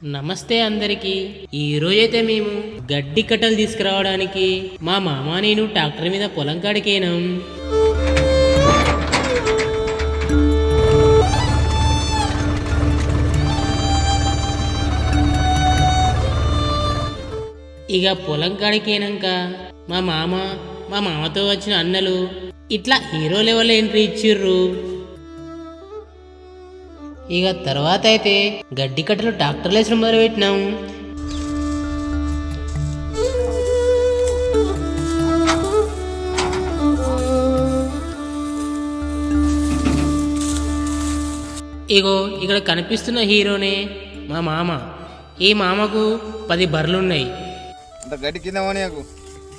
నమస్తే అందరికి. ఈ రోజైతే మేము గడ్డి కట్టలు తీసుకురావడానికి మా మామ నేను ట్రాక్టర్ మీద పొలం కాడికేనాం. ఇక పొలం కాడికేనాక మా మామతో వచ్చిన అన్నలు ఇట్లా హీరో లెవెల్ ఎంట్రీ ఇచ్చిర్రు. ఇక తర్వాత అయితే గడ్డి కట్టలు ట్రాక్టర్లు వేసిన మొదలు పెట్టినాం. ఇగో ఇక్కడ కనిపిస్తున్న హీరోనే మా మామ. ఈ మామకు 10 బర్రెలున్నాయి. అంత గడ్డి కింద పోనీయకు,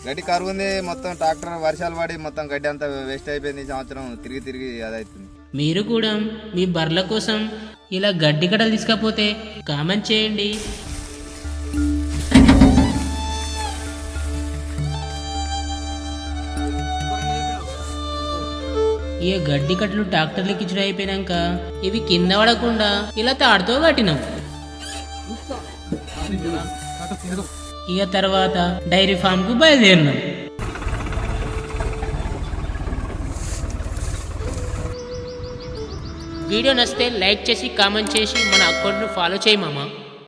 గడ్డి కరువు ఉంది. మొత్తం ట్రాక్టర్ వర్షాలు పడి మొత్తం గడ్డి అంతా వేస్ట్ అయిపోయింది. ఈ సంవత్సరం తిరిగి అదవుతుంది. మీరు కూడా మీ బర్రెల కోసం ఇలా గడ్డి కట్టలు తీసుకపోతే కామెంట్ చేయండి. ఈ గడ్డి కట్టలు ట్రాక్టర్లకి ఇచ్చిన అయిపోయినాక ఇవి కింద పడకుండా ఇలా తాడుతో కట్టినాం. ఇక తర్వాత డైరీ ఫామ్ కు బయలుదేరినాం. వీడియో నచ్చితే లైక్ చేసి కామెంట్ చేసి మన అకౌంట్ను ఫాలో చేయి మామ.